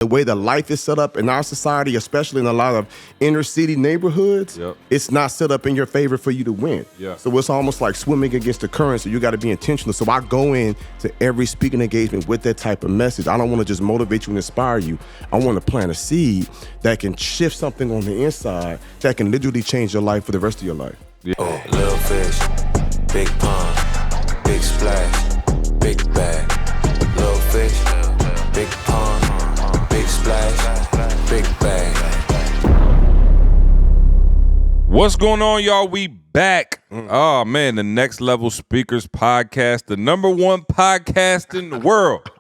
The way the life is set up in our society, especially in a lot of inner city neighborhoods, it's not set up in your favor for you to win. So it's almost like swimming against the current, so you got to be intentional. So I go in to every speaking engagement with that type of message. I don't want to just motivate you and inspire you. I want to plant a seed that can shift something on the inside that can literally change your life for the rest of your life. Oh, little fish, big pond, big splash, big bag. Little fish, big pond, big splash, big bag. What's going on, y'all? We back. Oh, man, the Next Level Speakers podcast, the #1 podcast in the world.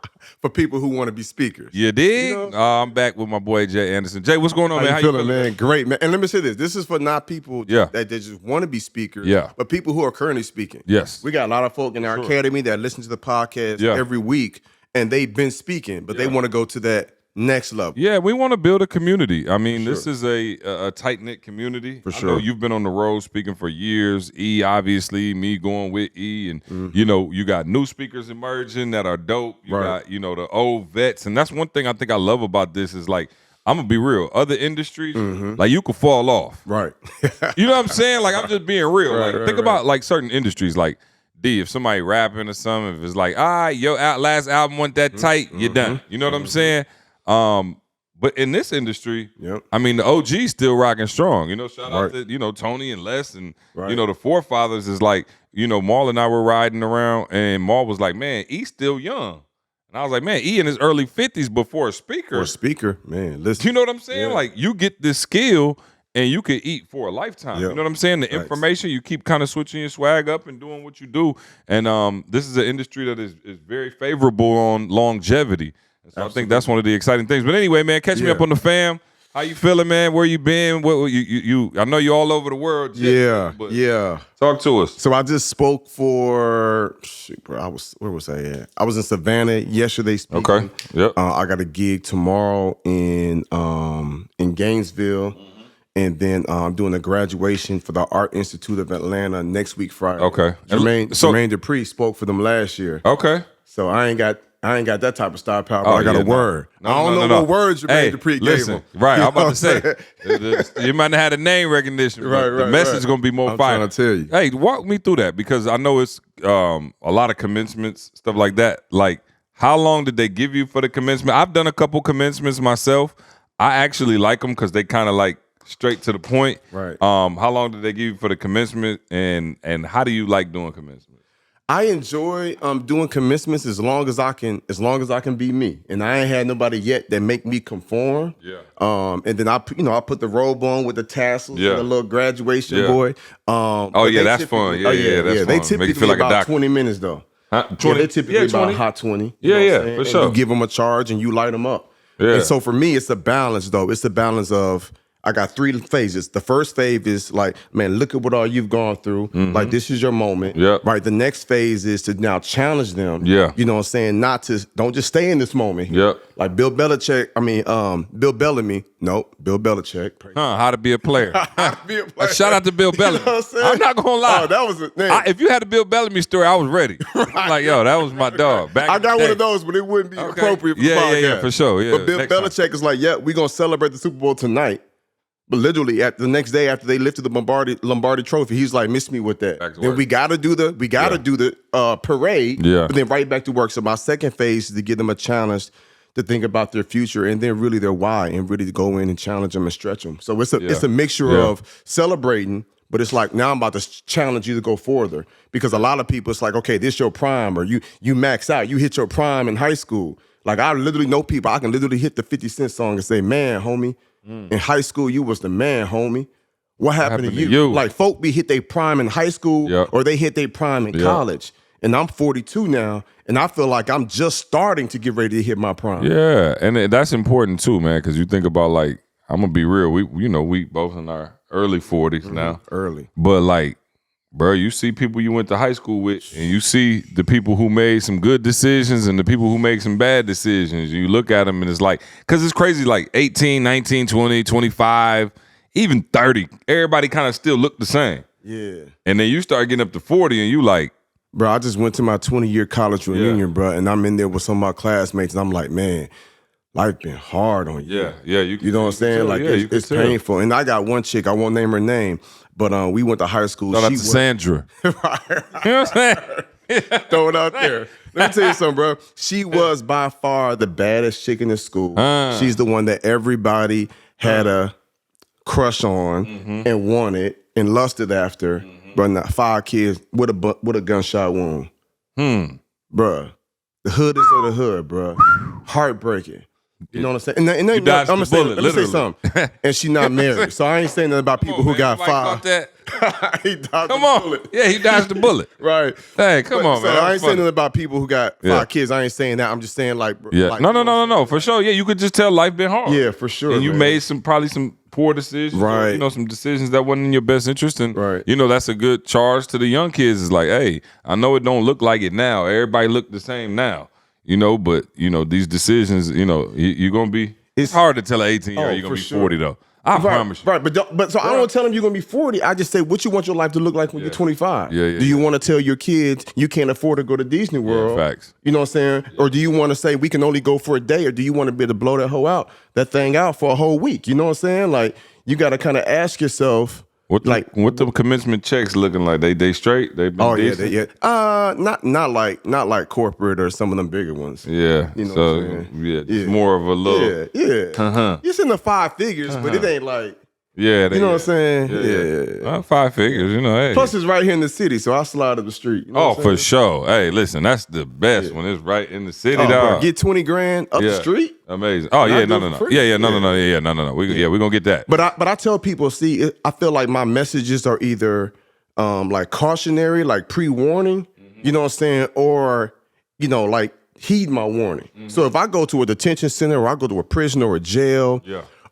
For people who want to be speakers. You dig? You know? I'm back with my boy, Jay Anderson. Jay, what's going on, man? How you feeling, man? Great, man. And let me say this. This is for not people that they just want to be speakers, but people who are currently speaking. Yes. We got a lot of folk in our academy that listen to the podcast every week, and they've been speaking, but they want to go to that next level. Yeah, we want to build a community. I mean, this is a tight-knit community. For sure. I know you've been on the road speaking for years. E, obviously, me going with E. And, you know, you got new speakers emerging that are dope. You got, you know, the old vets. And that's one thing I think I love about this is, like, I'm going to be real. Other industries, like, you could fall off. Right. You know what I'm saying? Like, I'm just being real. Think about, like, certain industries, like, D, if somebody rapping or something, if it's like, your last album wasn't that tight, you're done. You know what I'm saying? But in this industry, I mean, the OG's still rocking strong. You know, shout out to, you know, Tony and Les and, you know, the forefathers is like, you know, Maul and I were riding around and Maul was like, man, E's still young. And I was like, man, E in his early 50s before a speaker. For a speaker, man, listen. You know what I'm saying? Like, you get this skill and you can eat for a lifetime. You know what I'm saying? The information, you keep kind of switching your swag up and doing what you do. And this is an industry that is very favorable on longevity. So I think that's one of the exciting things. But anyway, man, catch me up on the fam. How you feeling, man? Where you been? What you I know you're all over the world. Talk to us. So I just spoke for where was I at? I was in Savannah yesterday speaking. Okay. Yep. I got a gig tomorrow in Gainesville. And then I'm doing a graduation for the Art Institute of Atlanta next week Friday. Okay. Jermaine Dupree spoke for them last year. Okay. So I ain't got that type of star power, but I got a word. I don't know what words Jermaine Dupree gave him. Right, I'm about to say. You might not have the name recognition, but the message is going to be more fire. I'm trying to tell you. Hey, walk me through that because I know it's a lot of commencements, stuff like that. Like, how long did they give you for the commencement? I've done a couple commencements myself. I actually like them because they kind of like straight to the point. Right. How long did they give you for the commencement, and how do you like doing commencement? I enjoy doing commencements as long as I can be me, and I ain't had nobody yet that make me conform. And then I put the robe on with the tassels and the little graduation boy. That's fun. That's fun. They typically like about 20 minutes though. 20? They typically about hot 20. For sure. And you give them a charge and you light them up. And so for me, it's a balance though. It's a balance of I got 3 phases. The first phase is like, man, look at what all you've gone through. Like, this is your moment. Right. The next phase is to now challenge them. You know what I'm saying? Don't just stay in this moment. Like Bill Belichick. Bill Bellamy. Nope. Bill Belichick. How to be a player. Shout out to Bill Bellamy. You know what I'm saying? I'm not gonna lie. Oh, that was a man. If you had a Bill Bellamy story, I was ready. Like, yo, that was my dog. I got one of those, but it wouldn't be appropriate for the podcast. Yeah, for sure. But Bill Belichick is like, we're gonna celebrate the Super Bowl tonight. But literally, at the next day after they lifted the Lombardi Trophy, he's like, "Miss me with that." Then we gotta do the parade. But then right back to work. So my second phase is to give them a challenge to think about their future and then really their why and really to go in and challenge them and stretch them. So it's a mixture of celebrating, but it's like now I'm about to challenge you to go further because a lot of people it's like, okay, this your prime or you max out, you hit your prime in high school. Like I literally know people I can literally hit the 50 Cent song and say, "Man, homie." In high school, you was the man, homie. What happened to you? Like, folk be hit their prime in high school or they hit their prime in college. And I'm 42 now, and I feel like I'm just starting to get ready to hit my prime. Yeah, and that's important too, man, because you think about, like, I'm going to be real. We both in our early 40s now. Early. But, like, bro, you see people you went to high school with, and you see the people who made some good decisions and the people who make some bad decisions. You look at them, and it's like, because it's crazy, like 18, 19, 20, 25, even 30. Everybody kind of still look the same. Yeah. And then you start getting up to 40, and you like, bro, I just went to my 20-year college reunion, bro, and I'm in there with some of my classmates, and I'm like, man, life been hard on you. Yeah. You know what I'm saying? Like it's painful. And I got one chick, I won't name her name, but we went to high school. Shout out to Sandra. Right. You know what I'm saying? Throw it out there. Let me tell you something, bro. She was by far the baddest chick in the school. She's the one that everybody had a crush on and wanted and lusted after. But not 5 kids with a gunshot wound. Bruh. The hood is of the hood, bruh. Heartbreaking. You know what I'm saying? And I'm gonna say, let me say something. And she not married. So I ain't saying nothing about people who got 5. He dodged the bullet. Yeah, he dodged the bullet. Right. Hey, come on, man. I ain't saying nothing about people who got 5 kids. I ain't saying that. I'm just saying like like, No. For sure. Yeah, you could just tell life been hard. Yeah, for sure. And you made probably some poor decisions. Right. Or, some decisions that wasn't in your best interest. And that's a good charge to the young kids. It's like, hey, I know it don't look like it now. Everybody look the same now. But these decisions, you're gonna be. It's hard to tell an 18-year-old you're gonna be 40 though. I promise you. Right, but I don't tell them you're gonna be 40. I just say what you want your life to look like when you're 25. Yeah. Do you want to tell your kids you can't afford to go to Disney World? Facts. You know what I'm saying? Or do you want to say we can only go for a day? Or do you want to be able to blow that thing out for a whole week? You know what I'm saying? Like you got to kind of ask yourself. What the commencement checks looking like? They straight? They been decent? Yeah. Not like corporate or some of them bigger ones. Yeah. You know so what I'm saying? it's more of a little. Yeah. It's in the 5 figures, but it ain't like. Yeah, you know what I'm saying? Yeah. 5 figures, hey. Plus, it's right here in the city, so I slide up the street. You know for sure. Hey, listen, that's the best when it's right in the city, dog. Get 20 grand up the street. Amazing. Oh yeah, no. No. We're gonna get that. But I tell people, see, I feel like my messages are either like cautionary, like pre-warning. You know what I'm saying, or like heed my warning. So if I go to a detention center, or I go to a prison or a jail.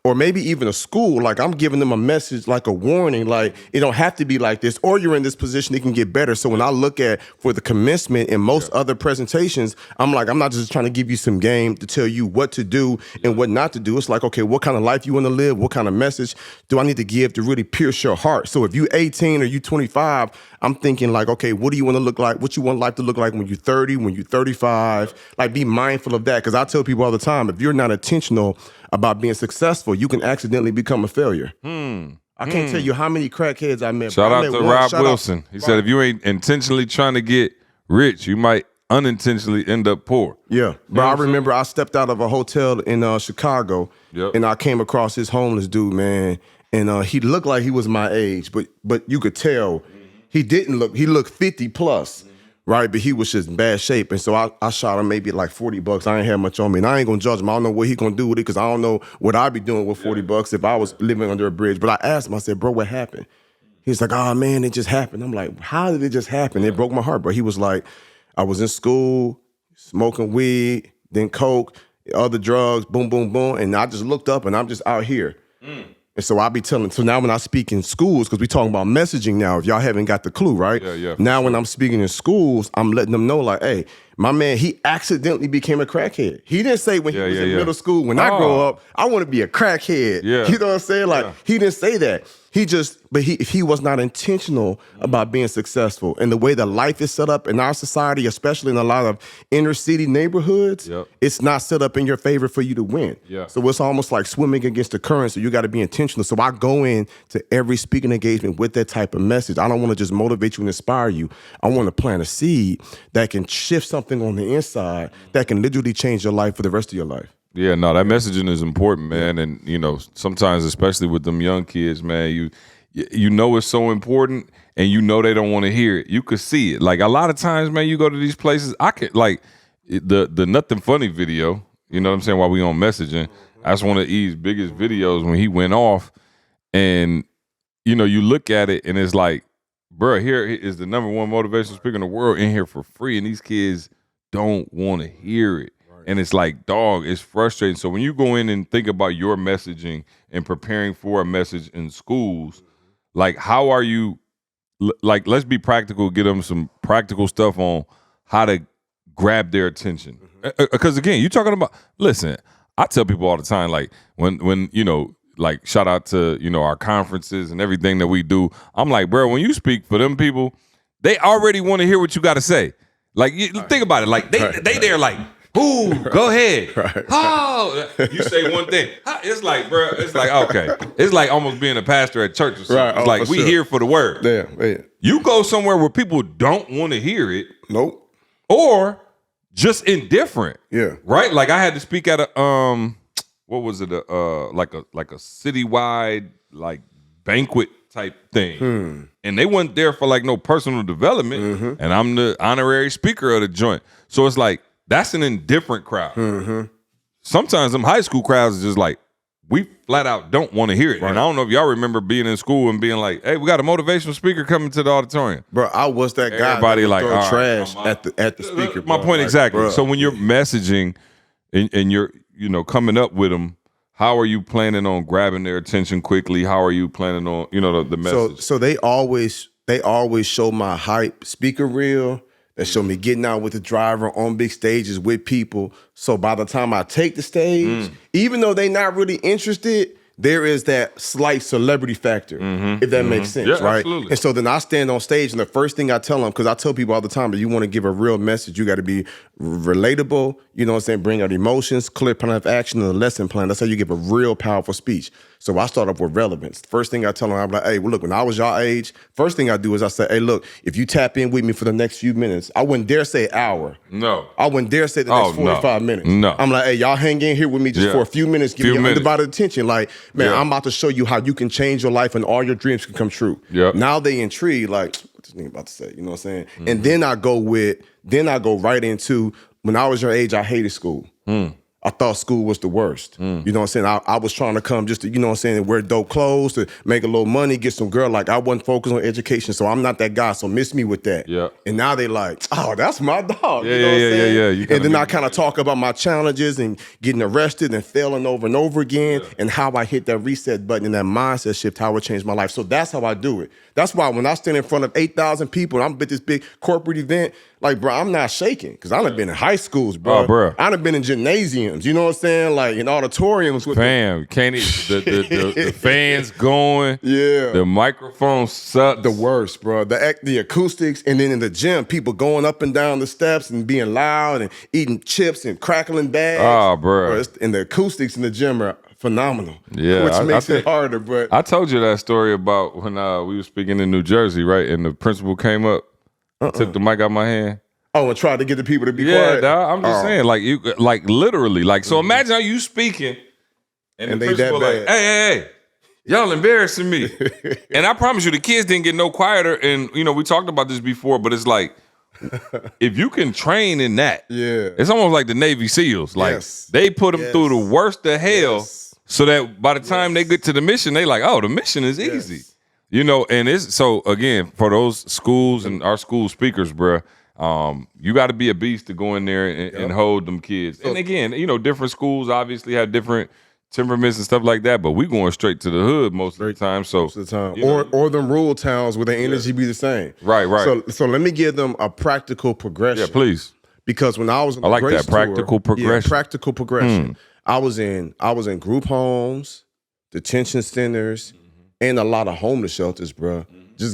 Or maybe even a school, like I'm giving them a message, like a warning, like it don't have to be like this, or you're in this position, it can get better. So when I look at for the commencement and most other presentations, I'm like, I'm not just trying to give you some game to tell you what to do and what not to do. It's like, okay, what kind of life you want to live? What kind of message do I need to give to really pierce your heart? So if you 18 or you 25, I'm thinking like, okay, what do you want to look like? What you want life to look like when you're 30, when you're 35? Like be mindful of that. Because I tell people all the time, if you're not intentional about being successful, you can accidentally become a failure. I can't tell you how many crackheads I met. Shout out to Rob Wilson. He said if you ain't intentionally trying to get rich, you might unintentionally end up poor. Yeah. But I remember I stepped out of a hotel in Chicago and I came across this homeless dude, man. And he looked like he was my age, but you could tell he didn't look, he looked 50 plus. Right, but he was just in bad shape. And so I shot him maybe like $40. I ain't had much on me. And I ain't gonna judge him. I don't know what he gonna do with it because I don't know what I'd be doing with $40 if I was living under a bridge. But I asked him, I said, bro, what happened? He's like, oh man, it just happened. I'm like, how did it just happen? It broke my heart, bro. He was like, I was in school, smoking weed, then coke, other drugs, boom, boom, boom. And I just looked up and I'm just out here. And so I be telling, so now when I speak in schools, because we talking about messaging now, if y'all haven't got the clue, right? Now when I'm speaking in schools, I'm letting them know like, hey, my man, he accidentally became a crackhead. He didn't say when he was in middle school, when I grow up, I want to be a crackhead. You know what I'm saying? Like, he didn't say that. He just, but if he was not intentional about being successful and the way that life is set up in our society, especially in a lot of inner city neighborhoods, it's not set up in your favor for you to win. So it's almost like swimming against the current. So you got to be intentional. So I go in to every speaking engagement with that type of message. I don't want to just motivate you and inspire you. I want to plant a seed that can shift something on the inside that can literally change your life for the rest of your life. Yeah, no, that messaging is important, man. And, sometimes, especially with them young kids, man, you know it's so important and they don't want to hear it. You could see it. Like a lot of times, man, you go to these places, I could like the Nothing Funny video, you know what I'm saying, while we on messaging. That's one of E's biggest videos when he went off. And, you look at it and it's like, bro, here is the number one motivational speaker in the world in here for free. And these kids don't want to hear it. And it's like, dog, it's frustrating. So when you go in and think about your messaging and preparing for a message in schools, like how are you, like let's be practical, get them some practical stuff on how to grab their attention. Because again, you're talking about, listen, I tell people all the time, like when like shout out to, our conferences and everything that we do. I'm like, bro, when you speak for them people, they already want to hear what you got to say. Like, think about it. Like, they there like, Who? Go ahead. Right. Oh, you say one thing. It's like, bro, it's like, okay. It's like almost being a pastor at church or something. Right. It's like, we here for the word. Yeah. You go somewhere where people don't want to hear it. Nope. Or just indifferent. Yeah. Right? Like I had to speak at a what was it? Like a citywide like banquet type thing. And they weren't there for like no personal development. And I'm the honorary speaker of the joint. So it's like, that's an indifferent crowd. Sometimes them high school crowds is just like, we flat out don't want to hear it. Right. And I don't know if y'all remember being in school and being like, hey, we got a motivational speaker coming to the auditorium. Bro, I was that guy. Everybody that like throw trash at the speaker. My point exactly. Bro. So when you're messaging and you're, coming up with them, how are you planning on grabbing their attention quickly? How are you planning on, the message? So they always show my hype speaker reel. They show me getting out with the driver on big stages with people. So by the time I take the stage, even though they not really interested, there is that slight celebrity factor, if that makes sense, right? Absolutely. And so then I stand on stage, and the first thing I tell them, because I tell people all the time that you want to give a real message, you got to be relatable, bring out emotions, clear plan of action, and a lesson plan. That's how you give a real powerful speech. So I start off with relevance. First thing I tell them, I'm like, hey, well, look, when I was your age, first thing I do is I say, hey, look, if you tap in with me for the next few minutes, I wouldn't dare say hour. No. I wouldn't dare say the next 45 minutes. No. I'm like, hey, y'all hang in here with me just for a few minutes, give me your undivided attention. Like, man, I'm about to show you how you can change your life and all your dreams can come true. Yep. Now they intrigued, like, what this nigga about to say? You know what I'm saying? And then I go right into, when I was your age, I hated school. I thought school was the worst. You know what I'm saying? I was trying to come just to, wear dope clothes, to make a little money, get some girl. Like, I wasn't focused on education, so I'm not that guy, so miss me with that. Yeah. And now they like, oh, that's my dog. Yeah, you know what I'm saying? Yeah. And then I kind of talk about my challenges and getting arrested and failing over and over again and how I hit that reset button and that mindset shift, how it changed my life. So that's how I do it. That's why when I stand in front of 8,000 people and I'm at this big corporate event, like, bro, I'm not shaking because I done been in high schools, bro. Oh, bro. I done been in gymnasiums, you know what I'm saying? Like in auditoriums with can't the fans going. Yeah. The microphone sucks. The worst, bro. The acoustics, and then in the gym, people going up and down the steps and being loud and eating chips and crackling bags. Oh, bro. And the acoustics in the gym are phenomenal. Yeah, which makes it harder. But I told you that story about when we were speaking in New Jersey, right? And the principal came up, took the mic out my hand. Oh, and tried to get the people to be quiet. Yeah, I'm just saying, like literally, like so. Imagine how you speaking, and the they principal that like, bad. hey, y'all embarrassing me. And I promise you, the kids didn't get no quieter. And we talked about this before, but it's like, if you can train in that, it's almost like the Navy SEALs. Like they put them through the worst of hell, so that by the time they get to the mission, they like, oh, the mission is easy. And it's so again for those schools and our school speakers, bruh. You got to be a beast to go in there and hold them kids. And again, different schools obviously have different temperaments and stuff like that, but we going straight to the hood most of the time. So most of the time, or them rural towns where the energy be the same. Right. So let me give them a practical progression. Yeah, please. Because when I was on the like Grace that practical tour, progression. Practical progression. I was in group homes, detention centers, and a lot of homeless shelters, bro.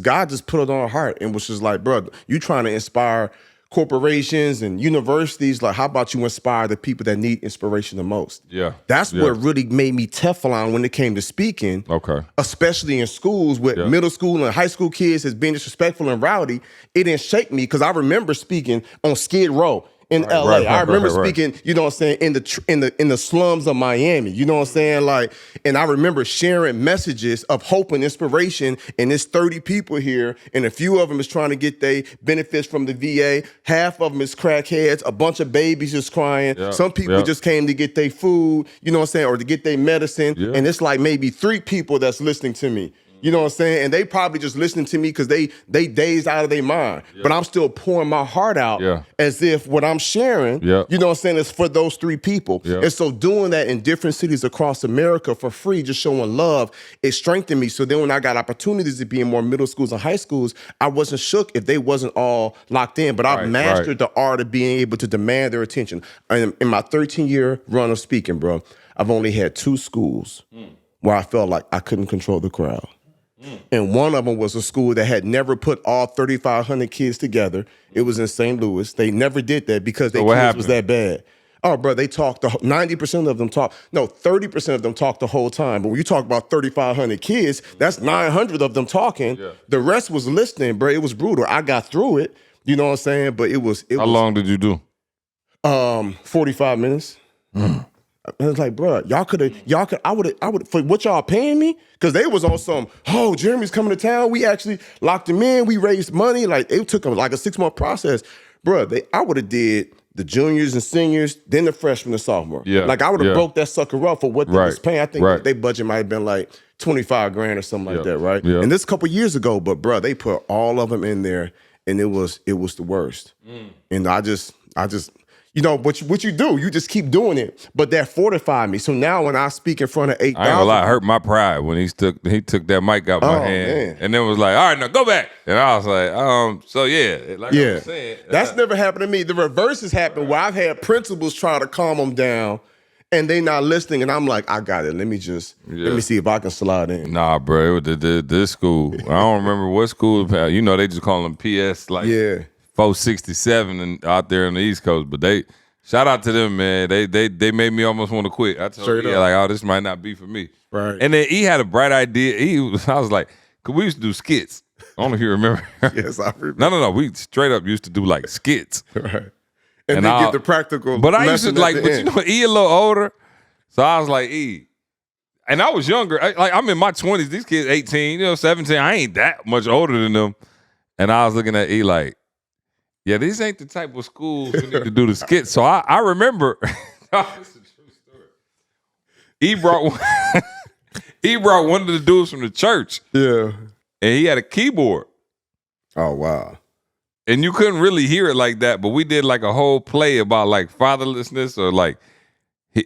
God just put it on our heart and was just like, bro, you trying to inspire corporations and universities. Like, how about you inspire the people that need inspiration the most? Yeah. That's what really made me Teflon when it came to speaking. Okay. Especially in schools with middle school and high school kids as being disrespectful and rowdy. It didn't shake me because I remember speaking on Skid Row in LA. I remember speaking, you know what I'm saying, in the slums of Miami. You know what I'm saying? Like, and I remember sharing messages of hope and inspiration, and there's 30 people here, and a few of them is trying to get their benefits from the VA. Half of them is crackheads, a bunch of babies just crying. Some people just came to get their food, you know what I'm saying, or to get their medicine. And it's like maybe 3 people that's listening to me. You know what I'm saying? And they probably just listening to me because they dazed out of their mind. But I'm still pouring my heart out as if what I'm sharing, you know what I'm saying, is for those 3 people. And so doing that in different cities across America for free, just showing love, it strengthened me. So then when I got opportunities to be in more middle schools and high schools, I wasn't shook if they wasn't all locked in. But I've mastered the art of being able to demand their attention. In my 13-year run of speaking, bro, I've only had 2 schools where I felt like I couldn't control the crowd. And one of them was a school that had never put all 3,500 kids together. It was in St. Louis. They never did that because their kids was that bad. Oh, bro, they talk 90% of them talk. No, 30% of them talk the whole time. But when you talk about 3,500 kids, that's 900 of them talking. Yeah. The rest was listening, bro. It was brutal. I got through it. You know what I'm saying? But it was. How long did you do? 45 minutes. I was like, bro, I would, for what y'all paying me? Because they was on some, oh, Jeremy's coming to town. We actually locked him in. We raised money. Like, it took them like a 6-month process. Bro, I would have did the juniors and seniors, then the freshman and sophomore. Yeah. Like, I would have broke that sucker up for what they was paying. I think their budget might have been like 25 grand or something like that, right? Yeah. And this a couple years ago, but bro, they put all of them in there, and it was the worst. And I just, you know, what you do, you just keep doing it. But that fortified me. So now when I speak in front of 8,000. I ain't gonna lie, it hurt my pride when he took that mic out my hand. Man. And then was like, all right, now go back. And I was like, so yeah. Like I was saying. That's never happened to me. The reverse has happened where I've had principals try to calm them down and they not listening. And I'm like, I got it. Let me see if I can slide in. Nah, bro, this school. I don't remember what school. You know, they just call them PS. Like, 467 and out there on the East Coast, but they shout out to them, man. They made me almost want to quit. I told him, like, oh, this might not be for me. Right. And then he had a bright idea. I was like, cause we used to do skits. I don't know if you remember. Yes, I remember. No. We straight up used to do like skits. Right. And then get the practical. But I used to like, but you know, E a little older, so I was like, E. And I was younger. I'm in my 20s. These kids 18, 17. I ain't that much older than them. And I was looking at E like, yeah, these ain't the type of schools who need to do the skits. So I remember, this is a true story. He brought one of the dudes from the church. Yeah. And he had a keyboard. Oh, wow. And you couldn't really hear it like that, but we did like a whole play about like fatherlessness, or like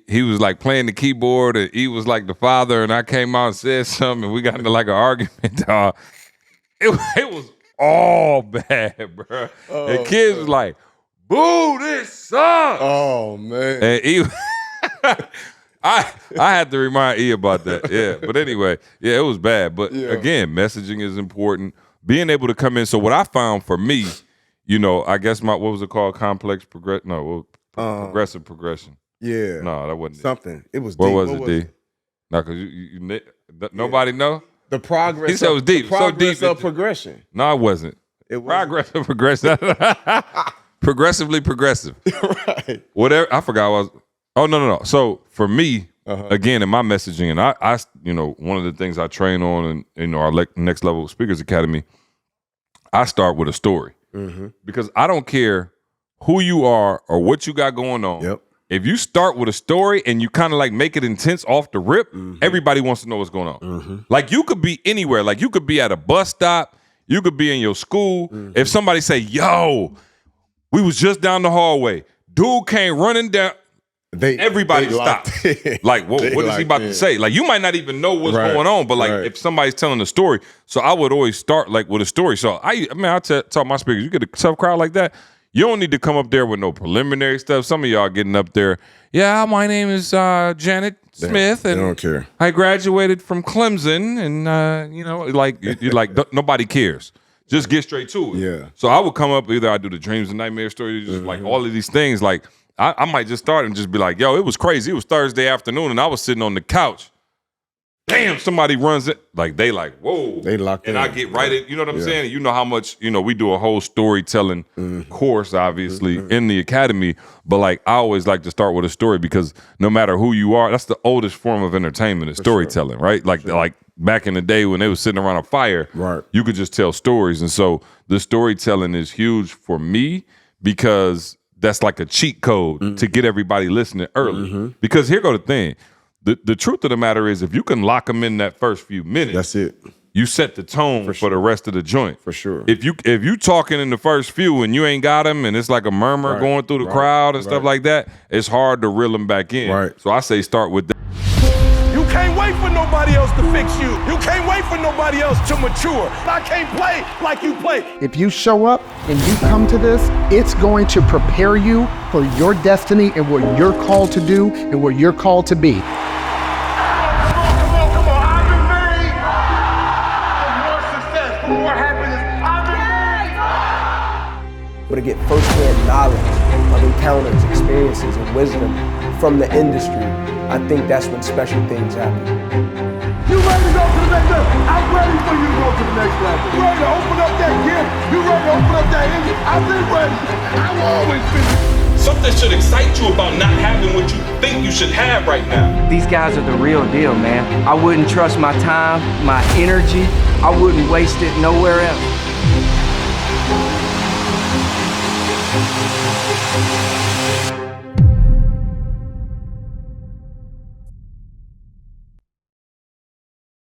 he was like playing the keyboard and he was like the father, and I came out and said something and we got into like an argument. It was all bad, bro. The kids was like, boo, this sucks. Oh, man. And he, I had to remind E about that. Yeah. But anyway, it was bad. But again, messaging is important. Being able to come in. So what I found for me, I guess what was it called? Progressive progression. Yeah. No, that wasn't something. It was deep. What was it, D? No, because nobody know? The progress. He said it was deep. So deep. Of progression. No, it wasn't. It was progress of progression. Progressively progressive. Right. Whatever. I forgot what I was. Oh, no. So for me, again, in my messaging, and I one of the things I train on in our Next Level Speakers Academy, I start with a story. Because I don't care who you are or what you got going on. Yep. If you start with a story and you kind of like make it intense off the rip, everybody wants to know what's going on. Like, you could be anywhere. Like, you could be at a bus stop. You could be in your school. If somebody say, yo, we was just down the hallway. Dude came running down. Everybody stopped. Like, what is he about to say? Like, you might not even know what's going on, but like if somebody's telling a story. So I would always start like with a story. So I tell my speakers, you get a tough crowd like that, you don't need to come up there with no preliminary stuff. Some of y'all getting up there, yeah, my name is Janet Smith, and I don't care. I graduated from Clemson, and nobody cares. Just get straight to it. Yeah. So I would come up, either I do the dreams and nightmare story, just like all of these things. Like I might just start and just be like, yo, it was crazy. It was Thursday afternoon, and I was sitting on the couch. Damn, somebody runs it. Like, they like, whoa. They locked in. And I get right at, you know what I'm saying? And you know how much, we do a whole storytelling course, obviously, in the academy. But like, I always like to start with a story, because no matter who you are, that's the oldest form of entertainment, is storytelling, right? Like, like back in the day when they was sitting around a fire, you could just tell stories. And so the storytelling is huge for me, because that's like a cheat code to get everybody listening early. Because here go the thing. The truth of the matter is, if you can lock them in that first few minutes, that's it. You set the tone for the rest of the joint. For sure. If you talking in the first few and you ain't got them, and it's like a murmur going through the crowd and stuff like that, it's hard to reel them back in. Right. So I say start with that. You can't wait for nobody else to fix you. You can't wait for nobody else to mature. I can't play like you play. If you show up and you come to this, it's going to prepare you for your destiny and what you're called to do and what you're called to be. Come on. I've been made for more success, for more happiness. I've been made. But to get first-hand knowledge of encounters, experiences, and wisdom from the industry, I think that's when special things happen. You ready to go to the next level? I'm ready for you to go to the next level. You ready to open up that gift? You ready to open up that engine? I've been ready. I've always been. Something should excite you about not having what you think you should have right now. These guys are the real deal, man. I wouldn't trust my time, my energy. I wouldn't waste it nowhere else.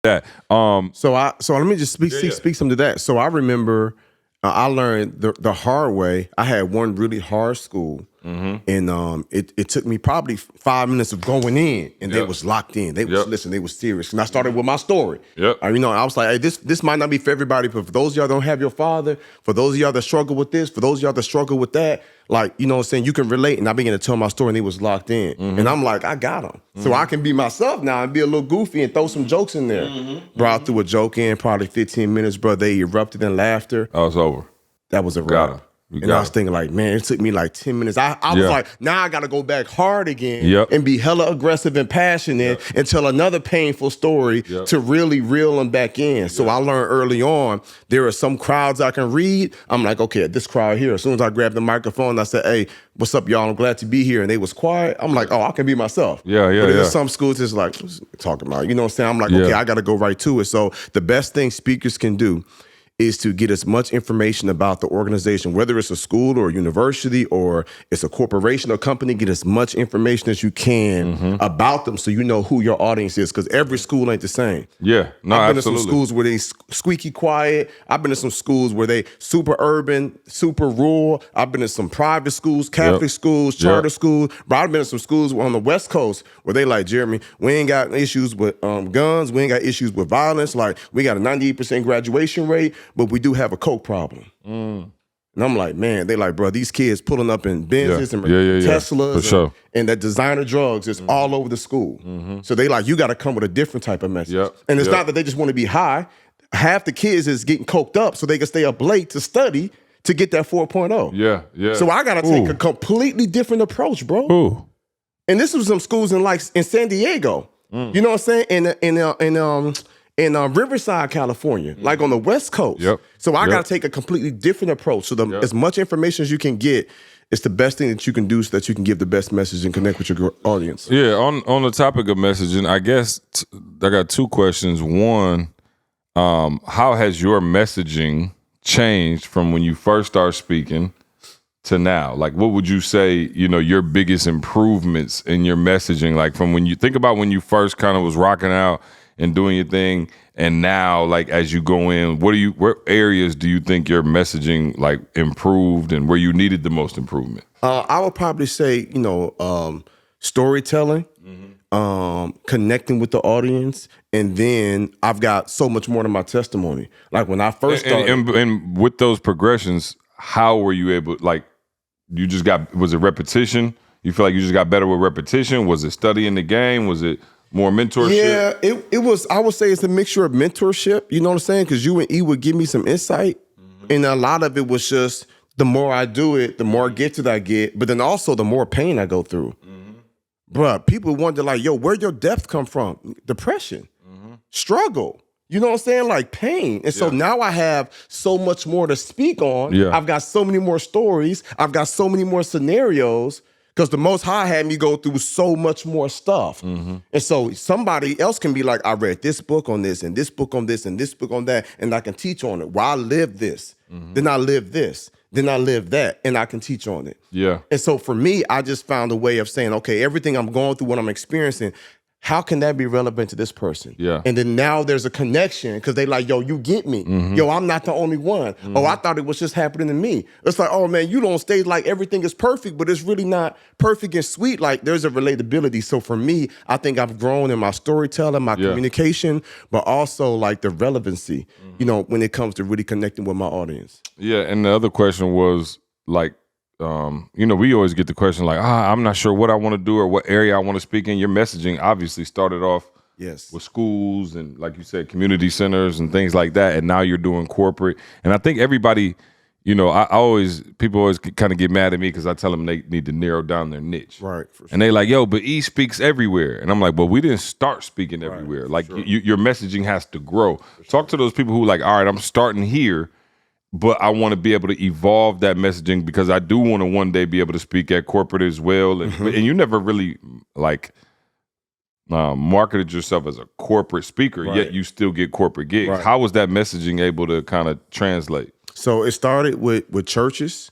That so let me just speak some to that. So I remember I learned the hard way. I had one really hard school, and it took me probably 5 minutes of going in, and they was locked in. They was listen. They was serious, and I started with my story. I was like, hey, this might not be for everybody, but for those of y'all that don't have your father, for those of y'all that struggle with this, for those of y'all that struggle with that, like, you know what I'm saying, you can relate. And I began to tell my story, and they was locked in. And I'm like, I got them. So I can be myself now and be a little goofy and throw some jokes in there. Bro, I threw a joke in, probably 15 minutes, bro. They erupted in laughter. Oh, it's over. That was a wrap. And I was thinking like, man, it took me like 10 minutes. I was like, now I got to go back hard again and be hella aggressive and passionate and tell another painful story to really reel them back in. So I learned early on, there are some crowds I can read. I'm like, okay, this crowd here. As soon as I grabbed the microphone, I said, hey, what's up, y'all? I'm glad to be here. And they was quiet. I'm like, oh, I can be myself. But there's some schools that's like, what's he talking about? You know what I'm saying? I'm like, okay, I got to go right to it. So the best thing speakers can do is to get as much information about the organization, whether it's a school or a university or it's a corporation or company, get as much information as you can about them so you know who your audience is, because every school ain't the same. I've been to some schools where they squeaky quiet. I've been to some schools where they super urban, super rural. I've been to some private schools, Catholic schools, charter schools. But I've been to some schools on the West Coast where they like, Jeremy, we ain't got issues with guns. We ain't got issues with violence. Like, we got a 98% graduation rate, but we do have a coke problem. And I'm like, man, they like, bro, these kids pulling up in Benzes and Teslas and that designer drugs is all over the school. So they like, you got to come with a different type of message. And it's not that they just want to be high. Half the kids is getting coked up so they can stay up late to study to get that 4.0. So I got to take a completely different approach, bro. And this was some schools in San Diego. You know what I'm saying? In Riverside, California, like on the West Coast. So I got to take a completely different approach. So as much information as you can get, it's the best thing that you can do so that you can give the best message and connect with your audience. On the topic of messaging, I guess I got two questions. One, how has your messaging changed from when you first started speaking to now? Like, what would you say, your biggest improvements in your messaging? Like, from when you think about when you first kind of was rocking out and doing your thing, and now, like, as you go in, what areas do you think your messaging like improved, and where you needed the most improvement? I would probably say, storytelling, connecting with the audience, and then I've got so much more to my testimony. Like when I first started, and with those progressions, how were you able? Like, was it repetition? You feel like you just got better with repetition? Was it studying the game? Was it more mentorship? Yeah, it was. I would say it's a mixture of mentorship. You know what I'm saying? Because you and E would give me some insight, and a lot of it was just the more I do it, the more gifted I get, but then also the more pain I go through. Bruh, people wonder like, yo, where your depth come from? Depression, struggle. You know what I'm saying? Like pain. And so now I have so much more to speak on. I've got so many more stories. I've got so many more scenarios. Because the Most High had me go through so much more stuff. And so somebody else can be like, I read this book on this, and this book on this, and this book on that, and I can teach on it. Well, I live this, then I live this, then I live that, and I can teach on it. And so for me, I just found a way of saying, okay, everything I'm going through, what I'm experiencing, how can that be relevant to this person? And then now there's a connection because they like, yo, you get me. Yo, I'm not the only one. Oh, I thought it was just happening to me. It's like, oh man, you don't stage like everything is perfect, but it's really not perfect and sweet. Like there's a relatability. So for me, I think I've grown in my storytelling, my communication, but also like the relevancy, when it comes to really connecting with my audience. And the other question was like, we always get the question like, I'm not sure what I want to do or what area I want to speak in. Your messaging obviously started off with schools and, like you said, community centers and things like that. And now you're doing corporate. And I think everybody, people always kind of get mad at me because I tell them they need to narrow down their niche. Right. For sure. And they like, yo, but E speaks everywhere. And I'm like, well, we didn't start speaking everywhere. Like your messaging has to grow. Talk to those people who like, all right, I'm starting here, but I want to be able to evolve that messaging because I do want to one day be able to speak at corporate as well. And, and you never really like marketed yourself as a corporate speaker, yet you still get corporate gigs. Right. How was that messaging able to kind of translate? So it started with churches,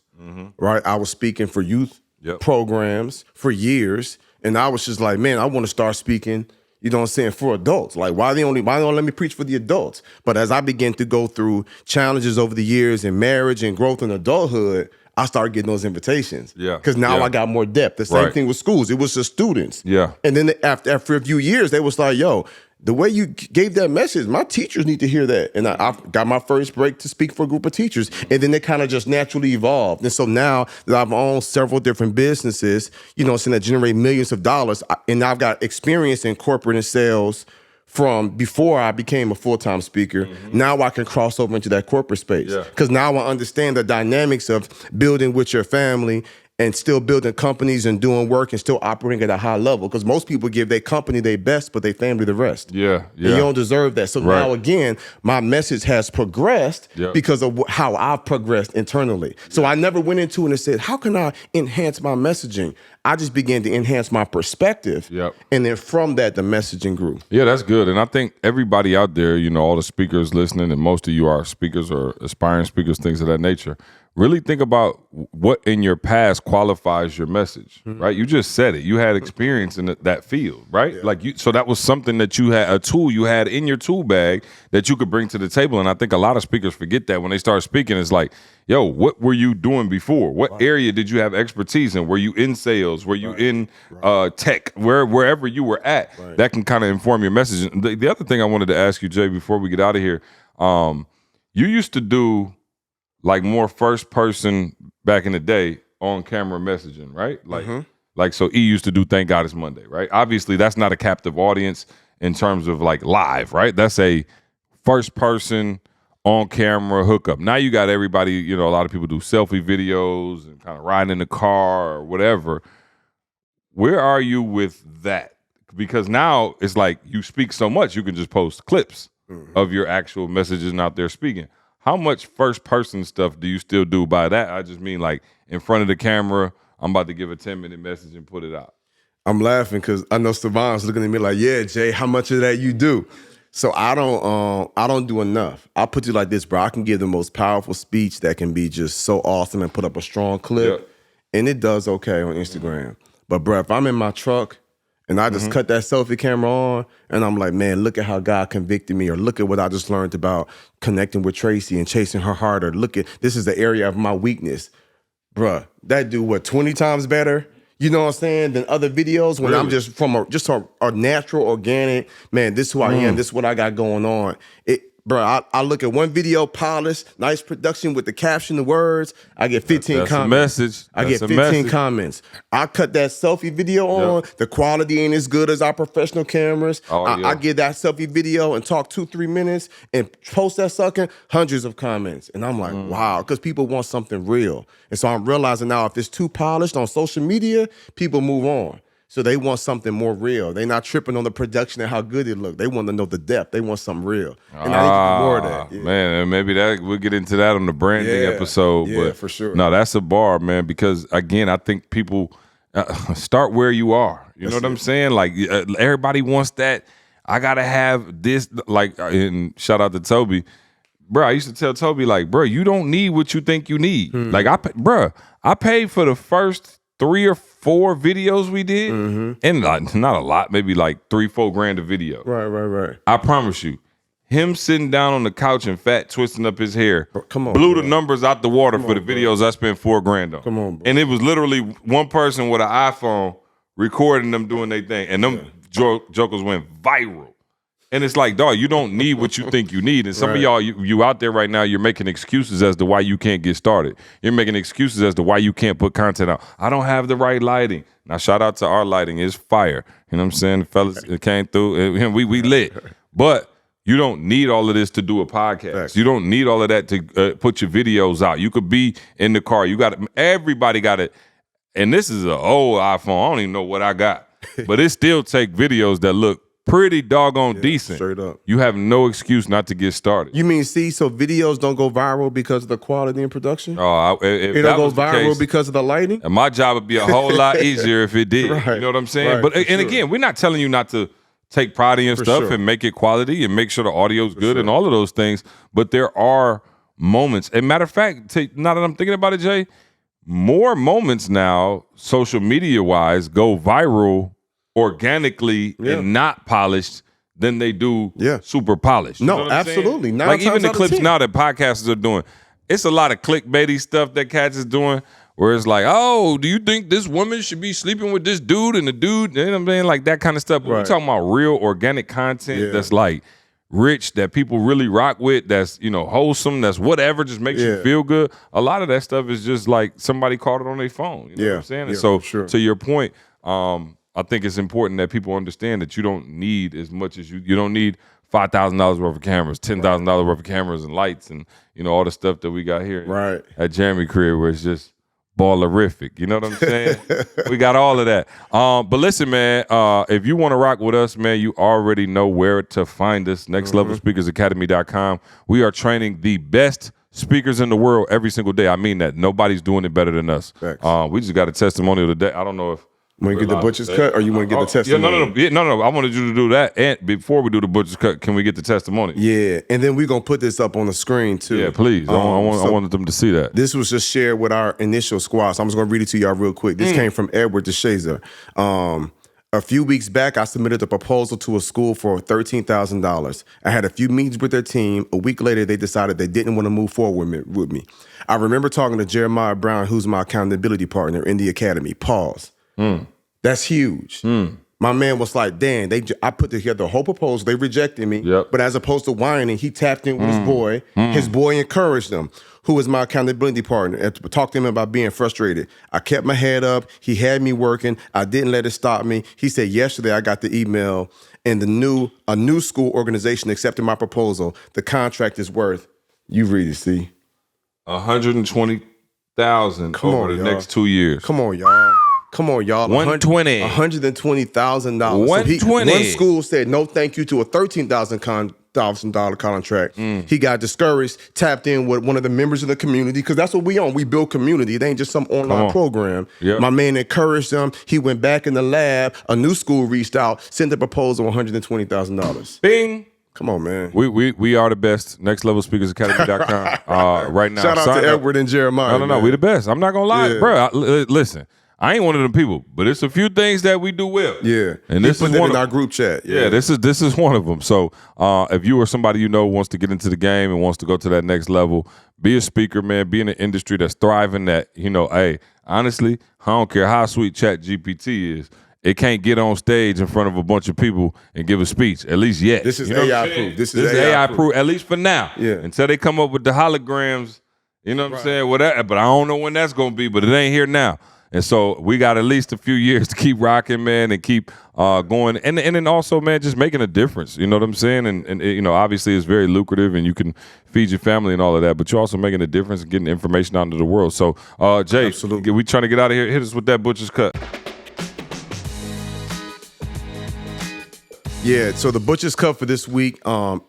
right? I was speaking for youth programs for years, and I was just like, man, I want to start speaking, you know what I'm saying, for adults. Like, why don't let me preach for the adults? But as I began to go through challenges over the years in marriage and growth in adulthood, I started getting those invitations. Yeah. Because now I got more depth. The same thing with schools. It was just students. Yeah. And then after a few years, they was like, yo, the way you gave that message, my teachers need to hear that. And I got my first break to speak for a group of teachers. And then it kind of just naturally evolved. And so now that I've owned several different businesses, you know, that generate millions of dollars, and I've got experience in corporate and sales from before I became a full-time speaker. Now I can cross over into that corporate space. Because now I understand the dynamics of building with your family and still building companies and doing work and still operating at a high level. Because most people give their company their best, but their family the rest. And you don't deserve that. So now, again, my message has progressed because of how I've progressed internally. So I never went into it and said, how can I enhance my messaging? I just began to enhance my perspective. And then from that, the messaging grew. Yeah, that's good. And I think everybody out there, you know, all the speakers listening, and most of you are speakers or aspiring speakers, things of that nature. Really think about what in your past qualifies your message, right? You just said it. You had experience in that field, right? So that was something that you had, a tool you had in your tool bag that you could bring to the table. And I think a lot of speakers forget that when they start speaking. It's like, yo, what were you doing before? What area did you have expertise in? Were you in sales? Were you in tech? Wherever you were at, that can kind of inform your message. The other thing I wanted to ask you, Jay, before we get out of here, you used to do like more first person back in the day on camera messaging, right? Like so E used to do Thank God It's Monday, right? Obviously that's not a captive audience in terms of like live, right? That's a first person on camera hookup. Now you got everybody, you know, a lot of people do selfie videos and kind of riding in the car or whatever. Where are you with that? Because now it's like you speak so much, you can just post clips of your actual messages and out there speaking. How much first-person stuff do you still do by that? I just mean like in front of the camera, I'm about to give a 10-minute message and put it out. I'm laughing because I know Savon's looking at me like, yeah, Jay, how much of that you do? So I don't do enough. I'll put you like this, bro. I can give the most powerful speech that can be just so awesome and put up a strong clip, and it does okay on Instagram. But, bro, if I'm in my truck and I just cut that selfie camera on, and I'm like, man, look at how God convicted me, or look at what I just learned about connecting with Tracy and chasing her heart, or look at, this is the area of my weakness. Bruh, that do what, 20 times better? You know what I'm saying? Than other videos when I'm just from a natural, organic, man, this is who I am, this is what I got going on. Bro, I look at one video, polished, nice production with the caption, the words. I get 15 comments. A message. I get 15 comments. I cut that selfie video on. The quality ain't as good as our professional cameras. I get that selfie video and talk 2-3 minutes and post that sucker, hundreds of comments. And I'm like, wow, because people want something real. And so I'm realizing now if it's too polished on social media, people move on. So they want something more real. They're not tripping on the production and how good it look. They want to know the depth. They want something real. And I need to do more of that. Yeah. Man, and maybe we'll get into that on the branding episode. Yeah, but for sure. No, that's a bar, man, because, again, I think people start where you are. You know what I'm saying? Like, everybody wants that. I got to have this. Like, and shout out to Toby. Bro, I used to tell Toby, like, bro, you don't need what you think you need. Like, I paid for the first 3 or 4 videos we did, and not a lot, maybe like $3-4 grand a video. Right. I promise you, him sitting down on the couch and fat twisting up his hair, come on, blew the numbers out the water for the videos I spent $4 grand on. Come on, bro. And it was literally one person with an iPhone recording them doing their thing, and them jokers went viral. And it's like, dog, you don't need what you think you need. And some of y'all, you out there right now, you're making excuses as to why you can't get started. You're making excuses as to why you can't put content out. I don't have the right lighting. Now, shout out to our lighting. It's fire. You know what I'm saying? The fellas came through. We lit. But You don't need all of this to do a podcast. Facts. You don't need all of that to put your videos out. You could be in the car. Everybody got it. And this is an old iPhone. I don't even know what I got. But it still take videos that look pretty doggone decent. Straight up. You have no excuse not to get started. You mean, so videos don't go viral because of the quality and production? Oh, if it that don't was go the viral case, because of the lighting? and my job would be a whole lot easier if it did. Right, you know what I'm saying? right, But for sure. again, we're not telling you not to take pride in your For stuff sure. and make it quality and make sure the audio's good and all of those things. But there are moments. And matter of fact, now that I'm thinking about it, Jay, more moments now, social media wise, go viral organically and not polished than they do super polished. You know what I'm saying? Absolutely. Like even the clips now that podcasters are doing, it's a lot of clickbaity stuff that cats is doing. Where it's like, oh, do you think this woman should be sleeping with this dude and the dude? You know what I'm saying? Like that kind of stuff. But we're talking about real organic content that's like rich, that people really rock with, that's, wholesome, that's whatever, just makes you feel good. A lot of that stuff is just like somebody caught it on their phone. You know what I'm saying? And so to your point, I think it's important that people understand that you don't need as much as you don't need $5,000 worth of cameras, $10,000 worth of cameras and lights and, all the stuff that we got here at Jeremy Crib where it's just ballerific. You know what I'm saying? We got all of that. But listen, man, if you want to rock with us, man, you already know where to find us. NextLevelSpeakersAcademy.com. We are training the best speakers in the world every single day. I mean that. Nobody's doing it better than us. We just got a testimonial today. I don't know if want to get the butcher's cut, or you want to get the testimony? No. I wanted you to do that. And before we do the butcher's cut, can we get the testimony? Yeah, and then we're going to put this up on the screen, too. Yeah, please. I wanted them to see that. This was just shared with our initial squad, so I'm just going to read it to y'all real quick. This came from Edward DeShazer. A few weeks back, I submitted a proposal to a school for $13,000. I had a few meetings with their team. A week later, they decided they didn't want to move forward with me. I remember talking to Jeremiah Brown, who's my accountability partner in the academy. Pause. That's huge. My man was like, Dan, I put together a whole proposal. They rejected me. But as opposed to whining, he tapped in with his boy. His boy encouraged him, who was my accountability partner, and talked to him about being frustrated. I kept my head up. He had me working. I didn't let it stop me. He said, yesterday I got the email, and a new school organization accepted my proposal. The contract is worth, you read it, see? $120,000 over the next 2 years. Come on, y'all. $120,000. $120,000. $120,000. One school said no thank you to a $13,000 contract. He got discouraged, tapped in with one of the members of the community, because that's what we own. We build community. It ain't just some online program. My man encouraged them. He went back in the lab. A new school reached out, sent a proposal, $120,000. Bing. Come on, man. We are the best. NextLevelSpeakersAcademy.com. Right now. Shout out to Edward and Jeremiah. No. We the best. I'm not going to lie. Bro, listen. I ain't one of them people, but it's a few things that we do well. Yeah, and this is one in our group chat. Yeah, this is one of them. So if you or somebody wants to get into the game and wants to go to that next level, be a speaker, man. Be in an industry that's thriving. That hey, honestly, I don't care how sweet ChatGPT is. It can't get on stage in front of a bunch of people and give a speech, at least yet. This is AI proof. This is AI proof, at least for now. Yeah. Until they come up with the holograms, you know what I'm saying? Whatever. But I don't know when that's going to be, but it ain't here now. And so we got at least a few years to keep rocking, man, and keep going. And then also, man, just making a difference. You know what I'm saying? And obviously it's very lucrative and you can feed your family and all of that, but you're also making a difference and getting information out into the world. So, Jay, absolutely. We trying to get out of here. Hit us with that butcher's cut. Yeah, so the butcher's cut for this week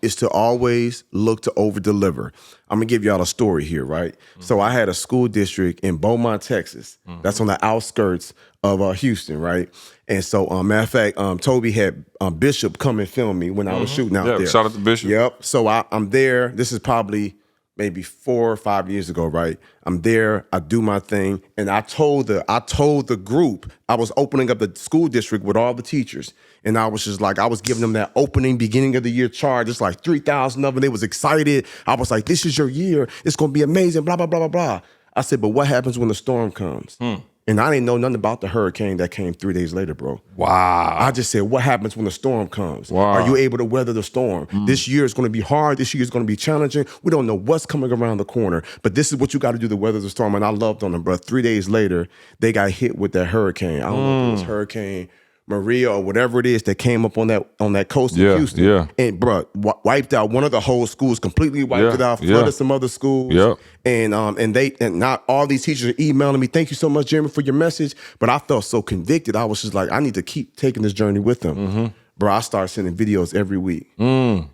is to always look to over-deliver. I'm going to give y'all a story here, right? So I had a school district in Beaumont, Texas. That's on the outskirts of Houston, right? And so, matter of fact, Toby had Bishop come and film me when I was shooting out there. Shout out to Bishop. Yep. So I'm there. This is probably maybe 4 or 5 years ago, right? I'm there, I do my thing, and I told the group, I was opening up the school district with all the teachers, and I was just like, I was giving them that opening beginning of the year charge. It's like 3,000 of them. They was excited. I was like, this is your year. It's going to be amazing, blah, blah, blah, blah, blah. I said, but what happens when the storm comes? And I didn't know nothing about the hurricane that came 3 days later, bro. Wow. I just said, what happens when the storm comes? Wow. Are you able to weather the storm? This year is going to be hard. This year is going to be challenging. We don't know what's coming around the corner, but this is what you got to do to weather the storm. And I loved on them, bro. 3 days later, they got hit with that hurricane. I don't know if it was Hurricane Maria or whatever it is that came up on that coast of Houston. And bro, wiped out one of the whole schools, completely wiped it out, flooded some other schools. And not all these teachers are emailing me, thank you so much, Jeremy, for your message. But I felt so convicted. I was just like, I need to keep taking this journey with them. Bro, I started sending videos every week.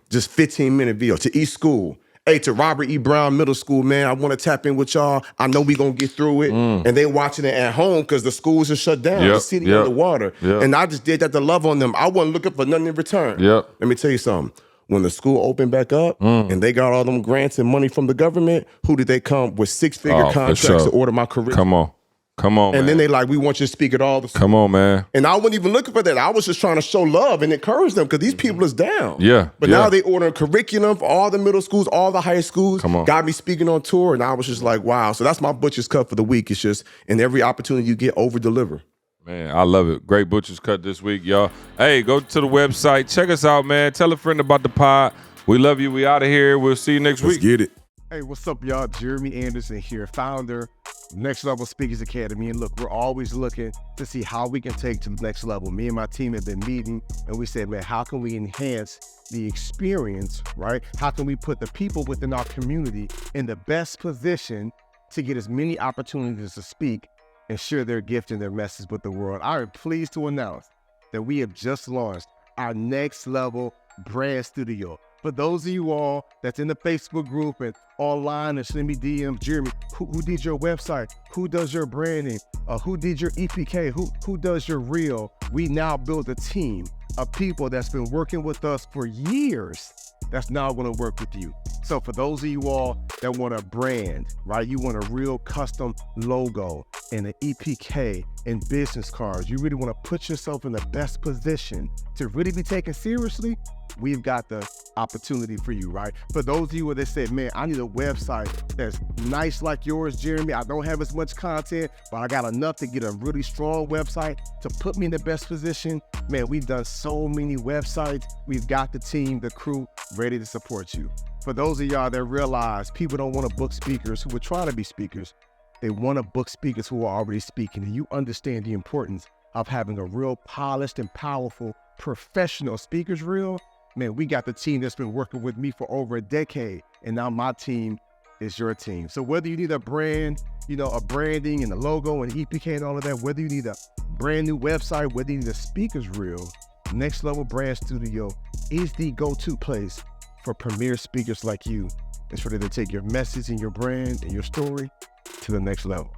Just 15-minute videos to each school. Hey, to Robert E. Brown Middle School, man, I want to tap in with y'all. I know we going to get through it. And they watching it at home because the schools are shut down. The city underwater. And I just did that to love on them. I wasn't looking for nothing in return. Let me tell you something. When the school opened back up and they got all them grants and money from the government, who did they come with 6-figure contracts to order my curriculum? Come on, and man. then they like, we want you to speak at all the schools. Come on, man. And I wasn't even looking for that. I was just trying to show love and encourage them because these people is down. But now they ordering curriculum for all the middle schools, all the high schools. Got me speaking on tour, and I was just like, wow. So that's my Butcher's Cut for the week. It's just, in every opportunity you get, over-deliver. Man, I love it. Great Butcher's Cut this week, y'all. Hey, go to the website. Check us out, man. Tell a friend about the pod. We love you. We out of here. We'll see you next week. Let's get it. Hey, what's up, y'all? Jeremy Anderson here, founder Next Level Speakers Academy. And look, we're always looking to see how we can take to the next level. Me and my team have been meeting, and we said, man, how can we enhance the experience, right? How can we put the people within our community in the best position to get as many opportunities to speak and share their gift and their message with the world? I am pleased to announce that we have just launched our Next Level brand studio. For those of you all that's in the Facebook group and online and send me DMs, Jeremy, who did your website? Who does your branding? Who did your EPK? Who does your reel? We now build a team of people that's been working with us for years that's now going to work with you. So for those of you all that want a brand, right? You want a real custom logo and an EPK and business cards. You really want to put yourself in the best position to really be taken seriously. We've got the opportunity for you, right? For those of you that said, man, I need a website that's nice like yours, Jeremy. I don't have as much content, but I got enough to get a really strong website to put me in the best position. Man, we've done so many websites. We've got the team, the crew ready to support you. For those of y'all that realize people don't want to book speakers who are trying to be speakers, they want to book speakers who are already speaking, and you understand the importance of having a real polished and powerful professional speakers reel. Man, we got the team that's been working with me for over a decade, and now my team is your team. So whether you need a brand, a branding and a logo and EPK and all of that, whether you need a brand new website, whether you need a speakers reel, Next Level Brand Studio is the go-to place for premier speakers like you. It's ready to take your message and your brand and your story to the next level.